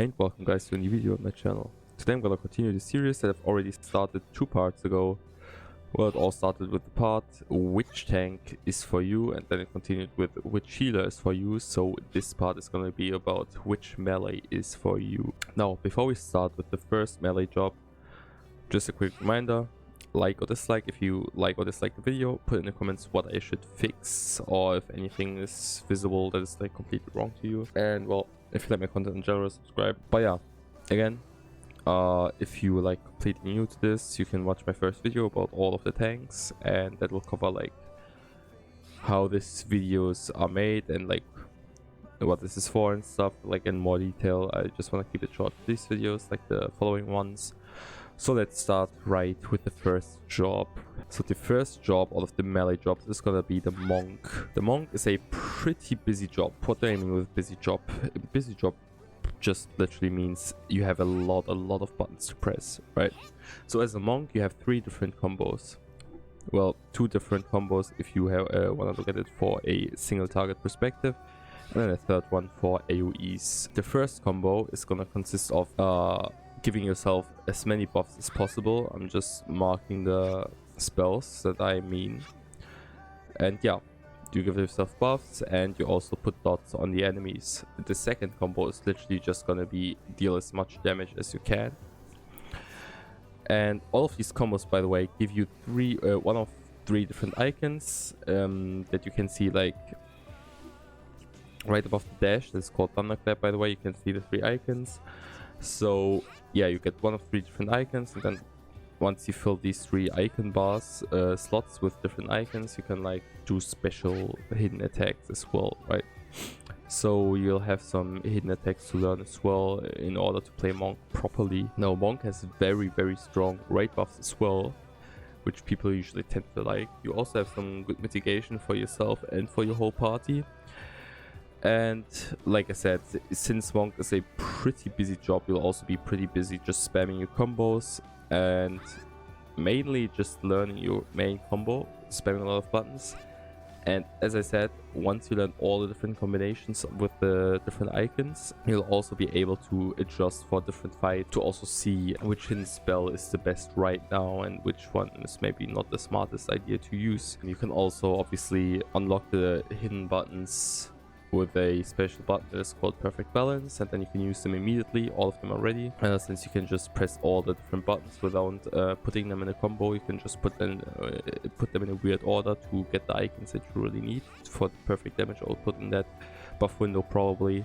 And welcome guys to a new video on my channel. Today I'm gonna continue the series that I've already started 2 parts ago. Well, it all started with the part which tank is for you, and then it continued with which healer is for you. So this part is gonna be about which melee is for you. Now, before we start with the first melee job, just a quick reminder, like or dislike. If you like or dislike the video, put in the comments what I should fix, or if anything is visible that is like completely wrong to you. And well, if you like my content in general, subscribe. But yeah, again, if you like completely new to this, you can watch my first video about all of the tanks, and that will cover like how these videos are made and like what this is for and stuff, like in more detail. I just want to keep it short for these videos, like the following ones. So let's start right with the first job. So the first job out of the melee jobs is gonna be the monk. The monk is a pretty busy job. What do I mean with busy job? A busy job just literally means you have a lot of buttons to press, right? So as a monk you have 3 different combos. Well, 2 different combos if you have want to look at it for a single target perspective, and then a third one for AoEs. The first combo is gonna consist of giving yourself as many buffs as possible. I'm just marking the spells that I mean. And yeah, you give yourself buffs and you also put dots on the enemies. The second combo is literally just gonna be deal as much damage as you can. And all of these combos, by the way, give you one of 3 different icons that you can see like right above the dash. That's called Thunderclap, by the way. You can see the 3 icons. So yeah, you get one of 3 different icons, and then once you fill these 3 icon bars, slots with different icons, you can like do special hidden attacks as well, right? So you'll have some hidden attacks to learn as well in order to play monk properly. Now monk has very strong raid buffs as well, which people usually tend to like. You also have some good mitigation for yourself and for your whole party. And like I said, since monk is a pretty busy job, you'll also be pretty busy just spamming your combos and mainly just learning your main combo, spamming a lot of buttons. And as I said, once you learn all the different combinations with the different icons, you'll also be able to adjust for different fights to also see which hidden spell is the best right now and which one is maybe not the smartest idea to use. And you can also obviously unlock the hidden buttons with a special button that is called Perfect Balance, and then you can use them immediately. All of them are ready, since you can just press all the different buttons without putting them in a combo. You can just put them in a weird order to get the icons that you really need for the perfect damage output in that buff window probably.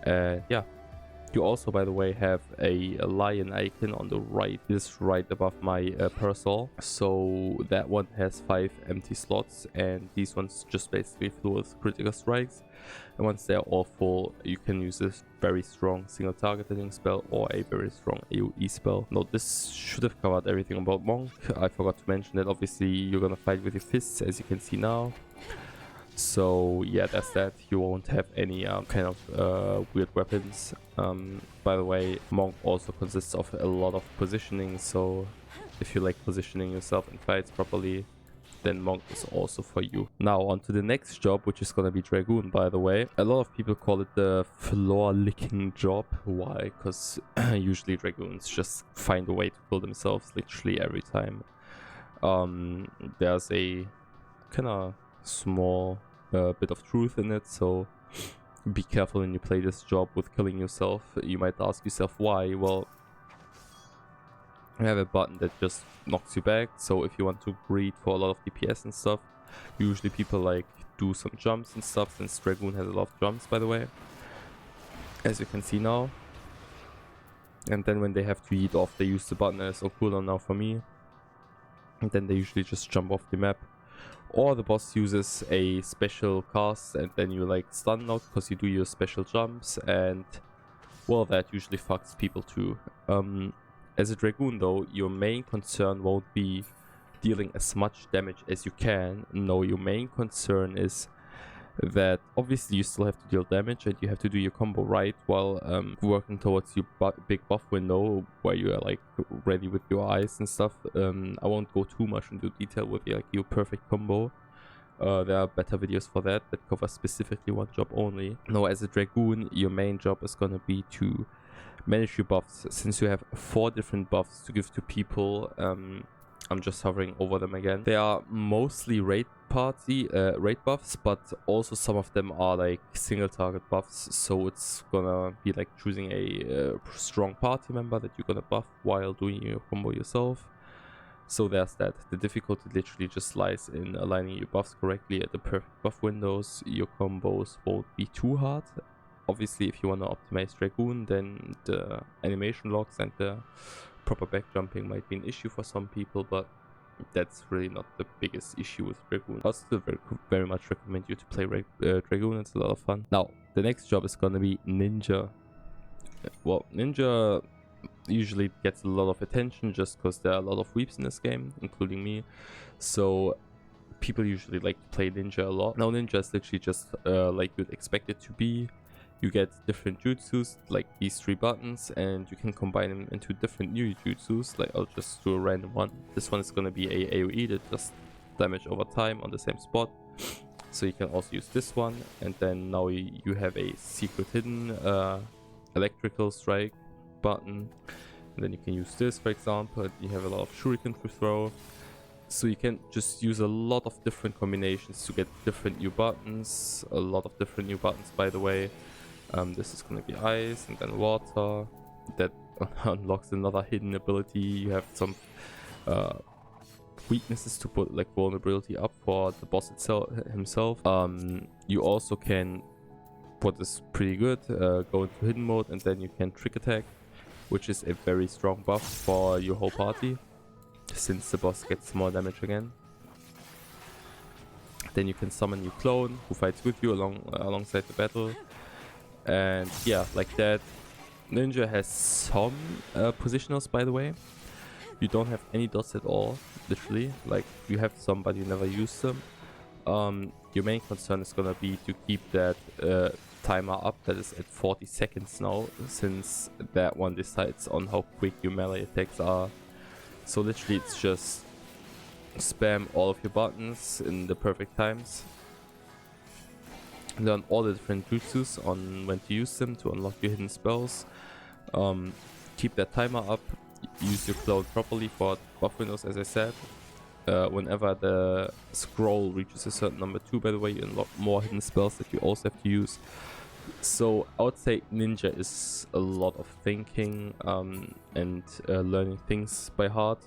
Yeah, you also, by the way, have a lion icon on the right. It is right above my parasol. So that one has 5 empty slots, and these ones just basically fill with critical strikes. And once they're all full, you can use this very strong single target hitting spell or a very strong AoE spell. Now this should have covered everything about monk. I forgot to mention that obviously you're gonna fight with your fists, as you can see now. So yeah, that's that. You won't have any kind of weird weapons. By the way, monk also consists of a lot of positioning, so if you like positioning yourself in fights properly, then monk is also for you. Now on to the next job, which is gonna be Dragoon, by the way. A lot of people call it the floor licking job. Why? Because usually Dragoons just find a way to kill themselves literally every time. There's a kind of small bit of truth in it, so be careful when you play this job with killing yourself. You might ask yourself why. Well, you have a button that just knocks you back, so if you want to breed for a lot of DPS and stuff, usually people like do some jumps and stuff, since Dragoon has a lot of jumps, by the way, as you can see now. And then when they have to eat off, they use the button as a cooldown now for me, and then they usually just jump off the map. Or the boss uses a special cast, and then you like stun out because you do your special jumps, and well, that usually fucks people too. As a Dragoon though, your main concern won't be dealing as much damage as you can. No, your main concern is that obviously you still have to deal damage and you have to do your combo right while working towards your big buff window where you are like ready with your eyes and stuff. I won't go too much into detail with like your perfect combo. There are better videos for that cover specifically one job only. Now as a Dragoon, your main job is gonna be to manage your buffs. Since you have 4 different buffs to give to people, I'm just hovering over them again. They are mostly raid buffs, but also some of them are like single target buffs. So it's gonna be like choosing a strong party member that you're gonna buff while doing your combo yourself. So there's that. The difficulty literally just lies in aligning your buffs correctly at the perfect buff windows. Your combos won't be too hard. Obviously, if you want to optimize Dragoon, then the animation locks and the proper back jumping might be an issue for some people, but that's really not the biggest issue with Dragoon. I still very much recommend you to play Dragoon. It's a lot of fun. Now, the next job is gonna be Ninja. Well, Ninja usually gets a lot of attention just because there are a lot of weeps in this game, including me. So people usually like to play Ninja a lot. Now, Ninja is literally just like you'd expect it to be. You get different jutsus, like these 3 buttons, and you can combine them into different new jutsus. Like, I'll just do a random one. This one is going to be a AoE that does damage over time on the same spot. So you can also use this one, and then now you have a secret hidden electrical strike button. And then you can use this, for example. You have a lot of shuriken to throw. So you can just use a lot of different combinations to get different new buttons. A lot of different new buttons, by the way. This is going to be ice and then water. That unlocks another hidden ability. You have some weaknesses to put like vulnerability up for the boss himself. You also can, what is pretty good, go into hidden mode, and then you can trick attack, which is a very strong buff for your whole party, since the boss gets more damage again. Then you can summon your clone who fights with you alongside the battle. And yeah, like that. Ninja has some positionals, by the way. You don't have any dots at all, literally. Like, you have some, but you never use them. Your main concern is gonna be to keep that timer up. That is at 40 seconds now, since that one decides on how quick your melee attacks are. So literally it's just spam all of your buttons in the perfect times. Learn all the different jutsus on when to use them to unlock your hidden spells. Keep that timer up. Use your clone properly for buff windows, as I said. Whenever the scroll reaches a certain number 2, by the way, you unlock more hidden spells that you also have to use. So I would say Ninja is a lot of thinking and learning things by heart.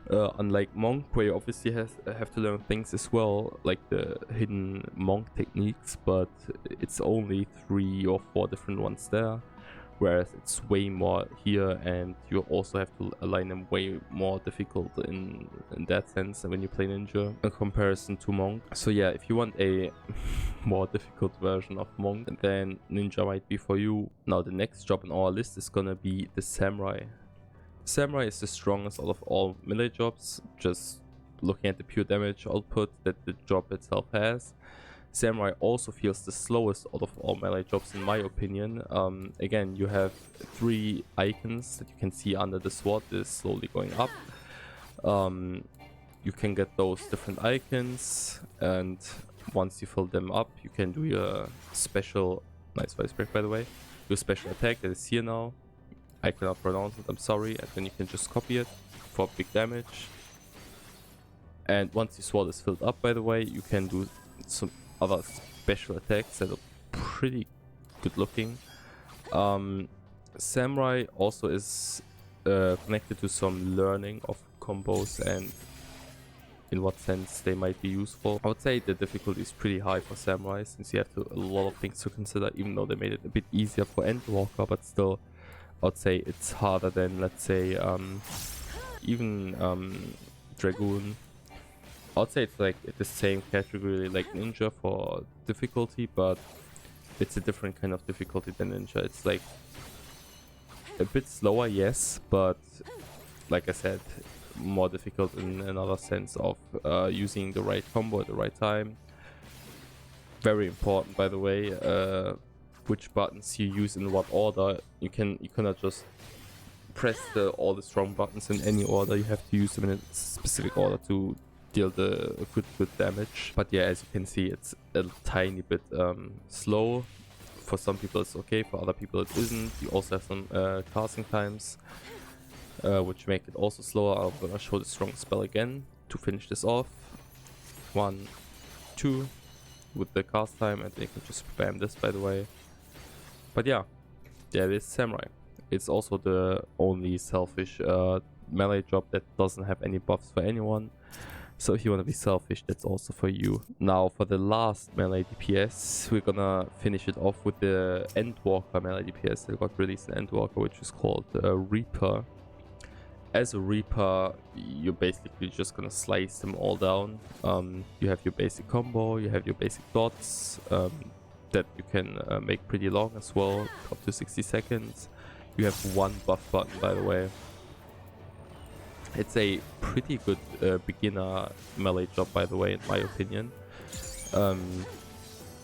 Unlike Monk, where you obviously have to learn things as well, like the hidden Monk techniques, but it's only 3 or 4 different ones there. Whereas it's way more here, and you also have to align them way more difficult in that sense when you play Ninja in comparison to Monk. So yeah, if you want a more difficult version of Monk, then Ninja might be for you. Now the next job on our list is gonna be the Samurai. Samurai is the strongest out of all melee jobs, just looking at the pure damage output that the job itself has. Samurai also feels the slowest out of all melee jobs, in my opinion. Again, you have 3 icons that you can see under the sword is slowly going up. You can get those different icons, and once you fill them up, you can do your special, nice voice break by the way, your special attack that is here now. I cannot pronounce it, I'm sorry, and then you can just copy it for big damage. And once the sword is filled up, by the way, you can do some other special attacks that are pretty good looking. Samurai also is connected to some learning of combos and in what sense they might be useful. I would say the difficulty is pretty high for Samurai, since you have a lot of things to consider, even though they made it a bit easier for Endwalker, but still I would say it's harder than, let's say, even Dragoon. I would say it's like the same category like Ninja for difficulty, but it's a different kind of difficulty than Ninja. It's like a bit slower, yes, but like I said, more difficult in another sense of using the right combo at the right time. Very important, by the way, which buttons you use in what order. You cannot just press all the strong buttons in any order. You have to use them in a specific order to deal the good damage. But yeah, as you can see, it's a tiny bit slow For some people it's okay, for other people it isn't. You also have some casting times, which make it also slower. I'm gonna show the strong spell again to finish this off. 1, 2 with the cast time, and they can just spam this, by the way. But yeah, there is Samurai. It's also the only selfish melee job that doesn't have any buffs for anyone. So if you want to be selfish, that's also for you. Now for the last Melee DPS, we're gonna finish it off with the Endwalker Melee DPS that got released in Endwalker, which is called Reaper. As a Reaper, you're basically just gonna slice them all down. You have your basic combo, you have your basic dots that you can make pretty long as well, up to 60 seconds. You have one buff button, by the way. It's a pretty good beginner melee job, by the way, in my opinion.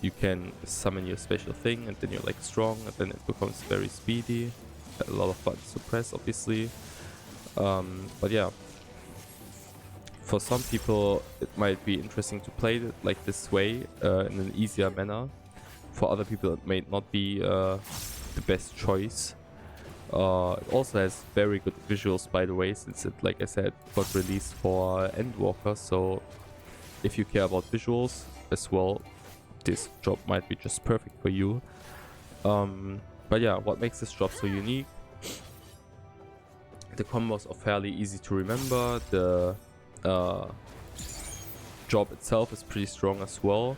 You can summon your special thing and then you're like strong, and then it becomes very speedy. A lot of buttons to press, obviously. But yeah, for some people it might be interesting to play it like this way in an easier manner. For other people it may not be the best choice. It also has very good visuals, by the way, since it, like I said, got released for Endwalker. So if you care about visuals as well, this job might be just perfect for you. But yeah, what makes this job so unique? The combos are fairly easy to remember. The job itself is pretty strong as well.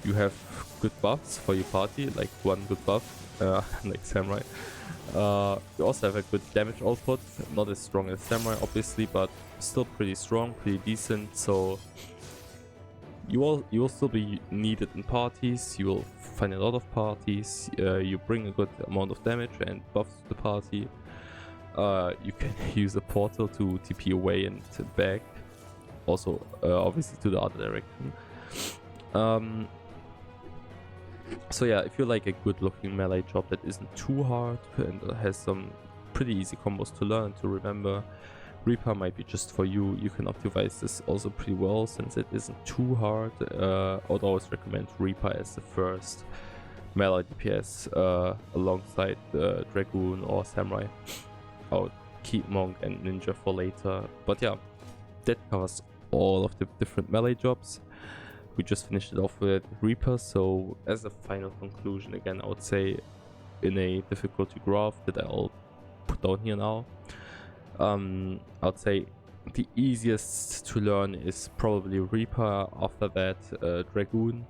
You have good buffs for your party, like one good buff, like Samurai. You also have a good damage output, not as strong as Samurai obviously, but still pretty strong, pretty decent. So you will still be needed in parties. You will find a lot of parties. You bring a good amount of damage and buffs to the party. You can use a portal to TP away and back, also obviously to the other direction. So yeah, if you like a good looking melee job that isn't too hard and has some pretty easy combos to learn, to remember, Reaper might be just for you. You can optimize this also pretty well since it isn't too hard. I would always recommend Reaper as the first melee DPS alongside Dragoon or Samurai. I would keep Monk and Ninja for later. But yeah, that covers all of the different melee jobs. We just finished it off with Reaper, so as a final conclusion, again, I would say in a difficulty graph that I'll put down here now, I would say the easiest to learn is probably Reaper. After that, Dragoon.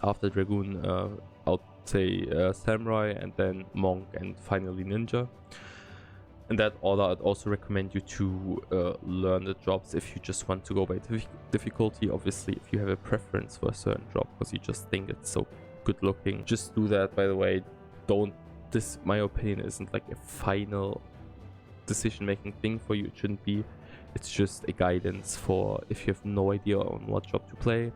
After Dragoon, I would say Samurai, and then Monk, and finally Ninja. In that order, I'd also recommend you to learn the jobs if you just want to go by difficulty. Obviously, if you have a preference for a certain job because you just think it's so good looking, just do that. By the way, this, my opinion, isn't like a final decision making thing for you. It shouldn't be. It's just a guidance for if you have no idea on what job to play,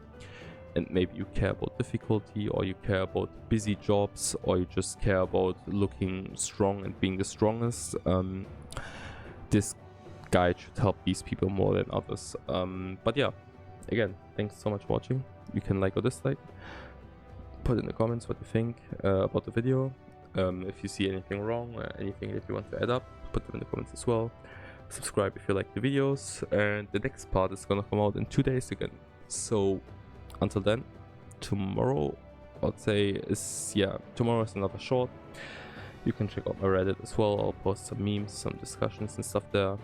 and maybe you care about difficulty, or you care about busy jobs, or you just care about looking strong and being the strongest. This guide should help these people more than others. But yeah, again, thanks so much for watching. You can like or dislike. Put in the comments what you think about the video. If you see anything wrong, anything that you want to add up, put them in the comments as well. Subscribe if you like the videos, and the next part is gonna come out in 2 days again. So until then, tomorrow, I'd say tomorrow is another short. You can check out my Reddit as well. I'll post some memes, some discussions and stuff there.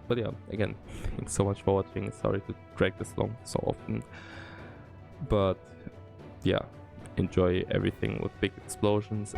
But yeah, again, thanks so much for watching. Sorry to drag this long so often, but yeah, enjoy everything with big explosions.